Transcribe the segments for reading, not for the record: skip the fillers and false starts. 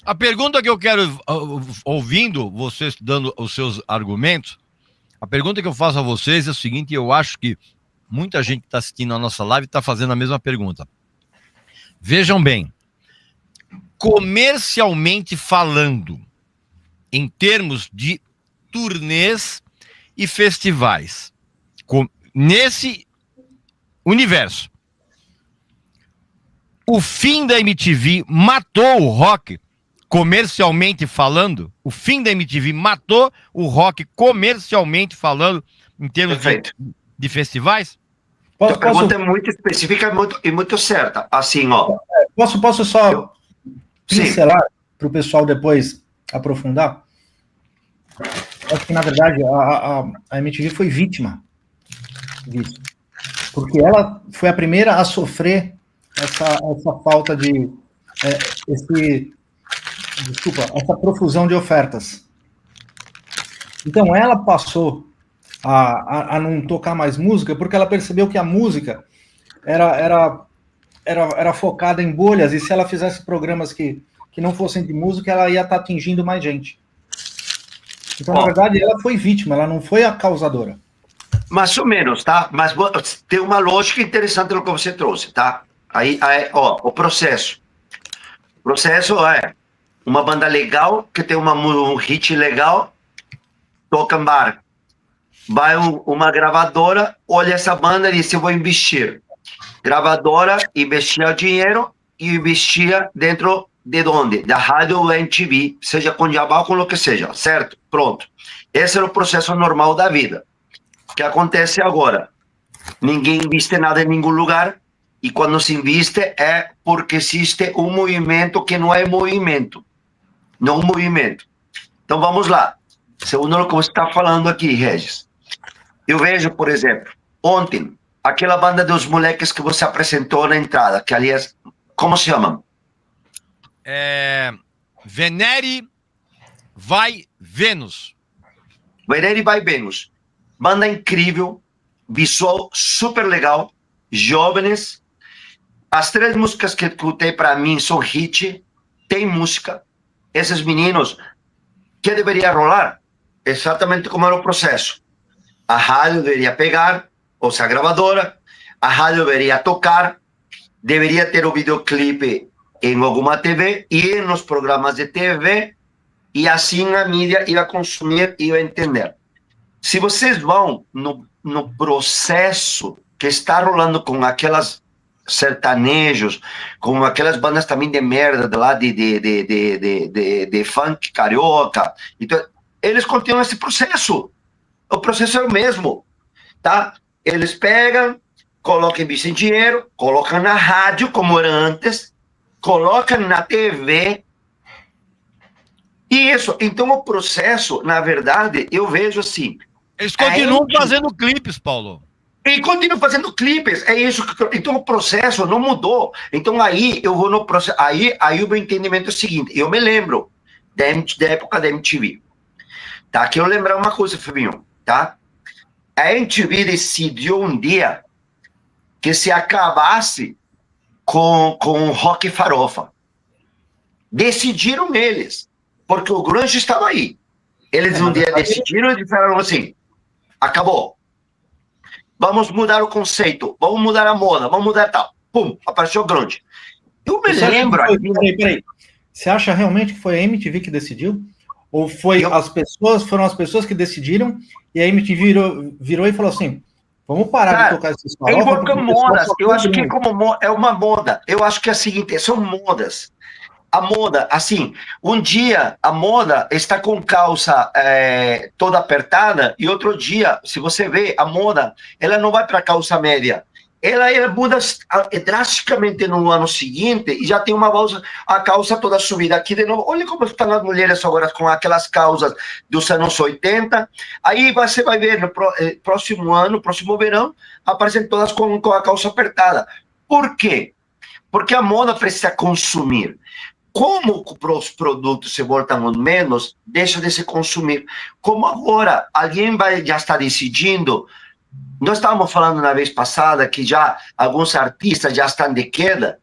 A pergunta que eu quero, ouvindo vocês dando os seus argumentos, a pergunta que eu faço a vocês é o seguinte, eu acho que muita gente que está assistindo a nossa live está fazendo a mesma pergunta. Vejam bem, comercialmente falando, em termos de turnês e festivais, nesse universo, o fim da MTV matou o rock, comercialmente falando? O fim da MTV matou o rock comercialmente falando, em termos de festivais? A pergunta é muito específica e muito certa. Assim, ó. Posso só pincelar para o pessoal depois aprofundar? Acho que, na verdade, a MTV foi vítima disso. Porque ela foi a primeira a sofrer essa falta de... essa profusão de ofertas. Então, ela passou a não tocar mais música porque ela percebeu que a música era focada em bolhas, e se ela fizesse programas que não fossem de música, ela ia estar atingindo mais gente. Então, na verdade, ela foi vítima, ela não foi a causadora. Mais ou menos, tá? Mas tem uma lógica interessante no que você trouxe, tá? Aí, o processo. O processo é uma banda legal, que tem um hit legal, toca em bar. Vai uma gravadora, olha essa banda e diz, eu vou investir. Gravadora investia dinheiro e investia dentro de onde? Da rádio ou MTV, seja com jabá ou com o que seja, certo? Pronto. Esse é o processo normal da vida. O que acontece agora? Ninguém investe nada em nenhum lugar, e quando se investe é porque existe um movimento que não é movimento. Não um movimento. Então vamos lá. Segundo o que você está falando aqui, Regis. Eu vejo, por exemplo, ontem, aquela banda dos moleques que você apresentou na entrada, que aliás, como se chamam? Venere vai Vênus. Venere vai Vênus. Banda incrível, visual super legal, jovens. As 3 músicas que escutei para mim são hit, tem música. Esses meninos, que deveria rolar? Exatamente como era o processo. A rádio deveria pegar, ou seja, a gravadora, a rádio deveria tocar, deveria ter o videoclipe em alguma TV e nos programas de TV, e assim a mídia ia consumir e ia entender. Se vocês vão no processo que está rolando com aquelas sertanejos, com aquelas bandas também de merda de lá de funk carioca, então, eles continuam esse processo. O processo é o mesmo, tá? Eles pegam, colocam, investem dinheiro, colocam na rádio, como era antes, colocam na TV. E isso, então o processo, na verdade, eu vejo assim... Eles continuam fazendo clipes, Paulo. E continuam fazendo clipes, é isso. Então o processo não mudou. Então aí eu vou no processo, aí o meu entendimento é o seguinte, eu me lembro da época da MTV, tá? Que eu lembrar uma coisa, Fabinho, tá? A MTV decidiu um dia que se acabasse com rock farofa. Decidiram eles, porque o grunge estava aí. Eles um dia decidiram e falaram assim, acabou. Vamos mudar o conceito, vamos mudar a moda, vamos mudar tal. Pum, apareceu o grunge. Eu me lembro... Peraí. Você acha realmente que foi a MTV que decidiu? Ou foram as pessoas que decidiram e a MTV virou e falou assim, vamos parar de tocar esses farofas? Modas, eu acho que é uma moda. Eu acho que é a seguinte, são modas. A moda, assim, um dia a moda está com calça toda apertada e outro dia, se você vê, a moda, ela não vai para calça média. Ela muda drasticamente no ano seguinte e já tem a calça toda subida aqui de novo. Olha como estão as mulheres agora com aquelas calças dos anos 80. Aí você vai ver no próximo ano, próximo verão, aparecem todas com a calça apertada. Por quê? Porque a moda precisa consumir. Como os produtos se voltam menos, deixa de se consumir. Como agora alguém já está decidindo, nós estávamos falando na vez passada que já alguns artistas já estão de queda,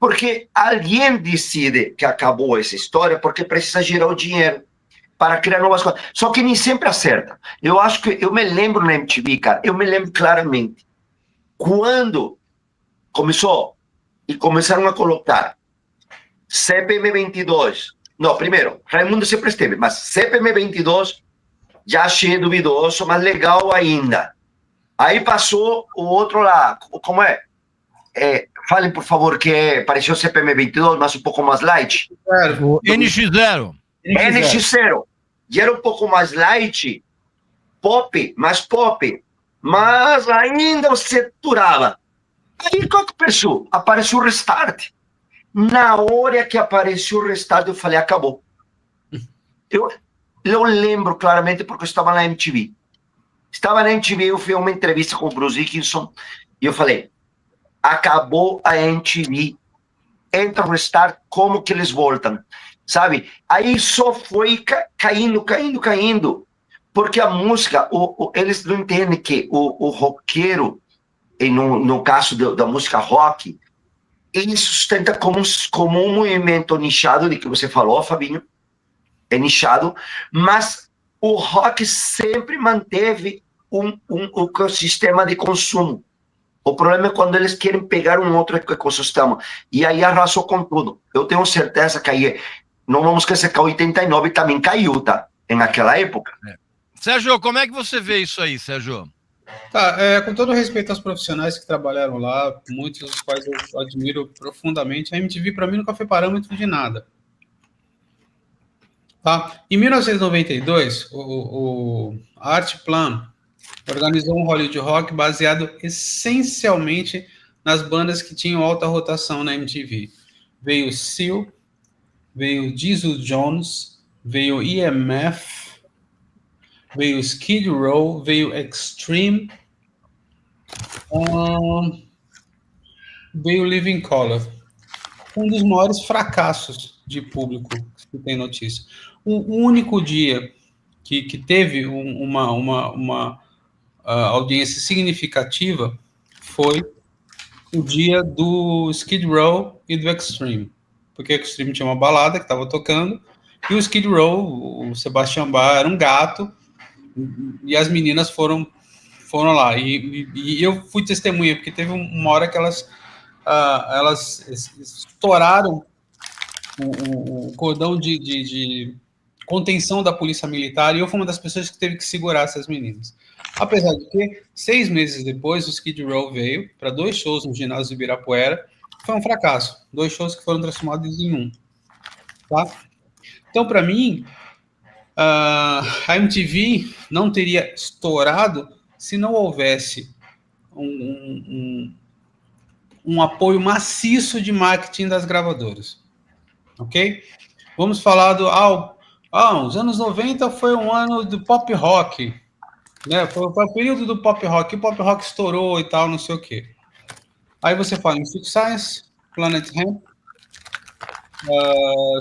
Porque alguém decide que acabou essa história porque precisa girar o dinheiro para criar novas coisas. Só que nem sempre acerta. Eu acho que, eu me lembro na MTV, cara, eu me lembro claramente, quando começaram a colocar CPM 22, não, primeiro, Raimundo sempre esteve, mas CPM 22 já achei duvidoso, mas legal ainda. Aí passou o outro lá, como é? Falem, por favor, que pareceu CPM 22, mas um pouco mais light. O NX0. NX0. E era um pouco mais light, pop, mas ainda você durava. Aí, qual que apareceu? Apareceu o Restart. Na hora que apareceu o Restart, eu falei, acabou. Eu lembro claramente porque eu estava na MTV. Eu fiz uma entrevista com o Bruce Dickinson e eu falei, acabou a MTV, entra o Restart, como que eles voltam? Sabe? Aí só foi caindo, porque a música, eles não entendem que o roqueiro, e no caso da música rock, ele sustenta como um movimento nichado, de que você falou, Fabinho, é nichado, mas o rock sempre manteve um ecossistema de consumo. O problema é quando eles querem pegar um outro ecossistema, e aí arrasou com tudo. Eu tenho certeza que aí, não vamos esquecer que a 89 também caiu, tá? Naquela época. Sérgio, como é que você vê isso aí, Sérgio? Tá, com todo respeito aos profissionais que trabalharam lá, muitos dos quais eu admiro profundamente, a MTV para mim nunca foi parâmetro de nada. Tá? Em 1992, o Art Plan organizou um Hollywood Rock baseado essencialmente nas bandas que tinham alta rotação na MTV. Veio Seal, veio Diesel Jones, veio EMF, veio Skid Row, veio Extreme, veio Living Colour. Um dos maiores fracassos de público que tem notícia. O único dia que teve uma audiência significativa foi o dia do Skid Row e do Extreme. Porque o Extreme tinha uma balada que estava tocando, e o Skid Row, o Sebastian Bach, era um gato, e as meninas foram lá. E eu fui testemunha, porque teve uma hora que elas estouraram o cordão de contenção da polícia militar, e eu fui uma das pessoas que teve que segurar essas meninas. Apesar de que, 6 meses depois, o Skid Row veio para 2 shows no ginásio de Ibirapuera. Foi um fracasso. 2 shows que foram transformados em um. Tá? Então, para mim, a MTV não teria estourado se não houvesse um apoio maciço de marketing das gravadoras. Ok? Vamos falar os anos 90 foi um ano do pop rock, né? Foi o período do pop rock, o pop rock estourou e tal, não sei o quê. Aí você fala em Stick Science, Planet Hemp,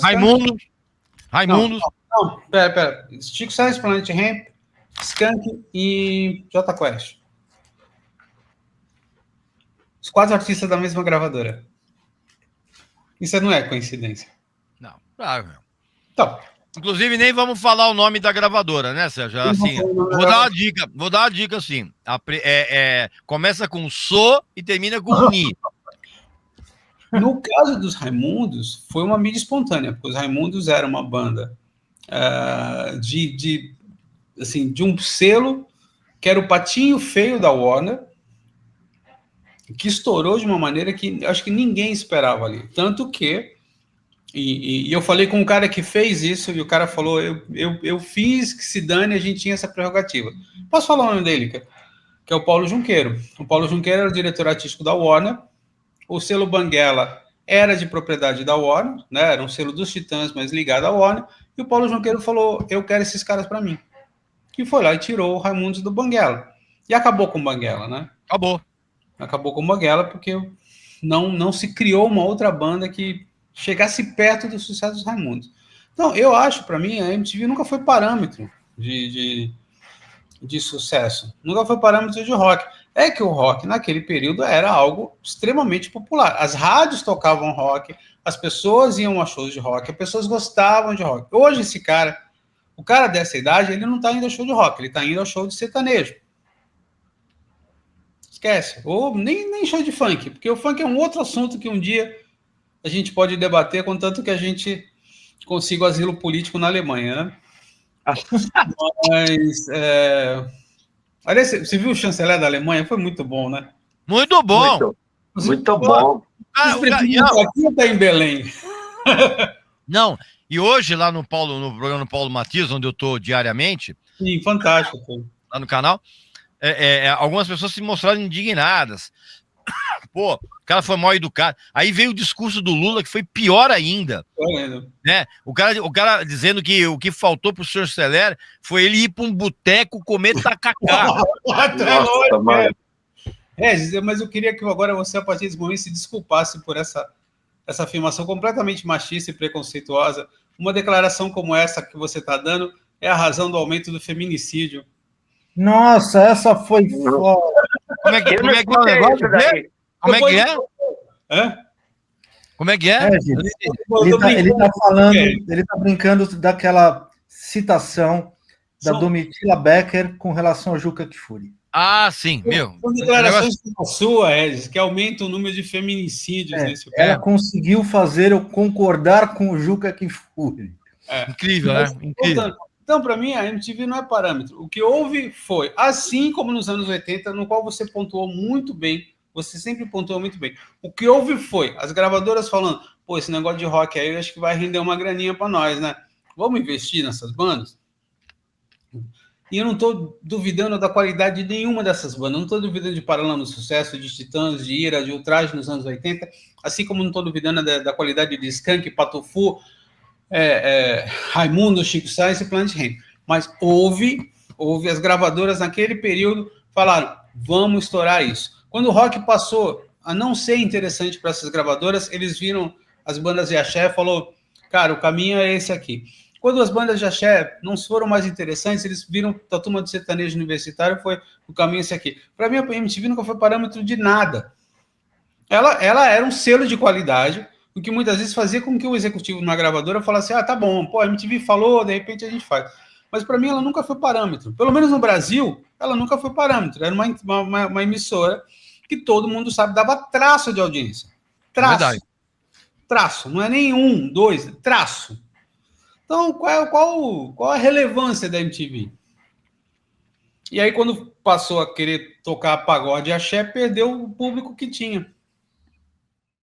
Raimundo. Não, pera. Stick Science, Planet Hemp, Skank e Jota Quest. Os 4 artistas da mesma gravadora. Isso não é coincidência. Não, claro. Então, inclusive, nem vamos falar o nome da gravadora, né, Sérgio? Assim, vou dar uma dica assim. Começa com So e termina com Ni. No caso dos Raimundos, foi uma mídia espontânea, porque os Raimundos eram uma banda de um selo que era o Patinho Feio da Warner, que estourou de uma maneira que acho que ninguém esperava ali. Tanto que, e eu falei com um cara que fez isso, e o cara falou, eu fiz que se dane, a gente tinha essa prerrogativa. Posso falar o nome dele? Que é o Paulo Junqueiro. O Paulo Junqueiro era o diretor artístico da Warner, o selo Banguela era de propriedade da Warner, né? Era um selo dos Titãs, mas ligado à Warner, e o Paulo Junqueiro falou, eu quero esses caras para mim. E foi lá e tirou o Raimundos do Banguela. E acabou com o Banguela, né? Acabou com o Banguela, porque não se criou uma outra banda que chegasse perto do sucesso dos Raimundos. Então, eu acho, para mim, a MTV nunca foi parâmetro de sucesso. Nunca foi parâmetro de rock. é que o rock, naquele período, era algo extremamente popular. As rádios tocavam rock, as pessoas iam a shows de rock, as pessoas gostavam de rock. Hoje, esse cara, o cara dessa idade, ele não está indo ao show de rock, ele está indo ao show de sertanejo. Esquece. Ou nem show de funk, porque o funk é um outro assunto que um dia a gente pode debater, contanto que a gente consiga o asilo político na Alemanha, né? Mas, aliás, você viu o chanceler da Alemanha? Foi muito bom, né? Muito bom. Muito bom. Aqui está em Belém. Não, e hoje lá no programa Paulo Matias, onde eu estou diariamente. Sim, fantástico. Lá no canal, algumas pessoas se mostraram indignadas. Pô, o cara foi mal educado. Aí veio o discurso do Lula, que foi pior ainda. Né? O cara dizendo que o que faltou pro senhor Chanceler foi ele ir para um boteco comer tacacá. Nossa, mano. Mas eu queria que agora você, a partir desse momento, se desculpasse por essa afirmação completamente machista e preconceituosa. Uma declaração como essa que você está dando é a razão do aumento do feminicídio. Nossa, essa foi foda. Como é que é o negócio? Como é que é? Como é que é? Ele tá brincando daquela citação da Domitila Becker com relação ao Juca Kfouri. Ah, sim, meu. São declarações como a sua, Regis, que aumenta o número de feminicídios nesse país. Ela conseguiu fazer eu concordar com o Juca Kfouri. Incrível, né? Incrível. Então, para mim, a MTV não é parâmetro. O que houve foi, assim como nos anos 80, no qual você pontuou muito bem, você sempre pontuou muito bem. O que houve foi as gravadoras falando, pô, esse negócio de rock aí, eu acho que vai render uma graninha para nós, né? Vamos investir nessas bandas? E eu não estou duvidando da qualidade de nenhuma dessas bandas. Não estou duvidando de Paralamas do Sucesso, de Titãs, de Ira, de Ultraje nos anos 80, assim como não estou duvidando da qualidade de Skank, Patofu, Raimundo, Chico Sainz e Planet Ramp. Mas houve as gravadoras naquele período falaram, vamos estourar isso. Quando o rock passou a não ser interessante para essas gravadoras, eles viram as bandas de axé e falou, cara, o caminho é esse aqui. Quando as bandas de axé não foram mais interessantes, eles viram a turma do sertanejo universitário, foi o caminho esse aqui. Para mim, a MTV nunca foi parâmetro de nada. Ela era um selo de qualidade, o que muitas vezes fazia com que o executivo na gravadora falasse, tá bom, pô, a MTV falou, de repente a gente faz. Mas para mim ela nunca foi parâmetro. Pelo menos no Brasil, ela nunca foi parâmetro. Era uma emissora que todo mundo sabe, dava traço de audiência. Traço. Verdade. Traço. Não é nem 1, 2, traço. Então, qual a relevância da MTV? E aí, quando passou a querer tocar pagode e axé, perdeu o público que tinha.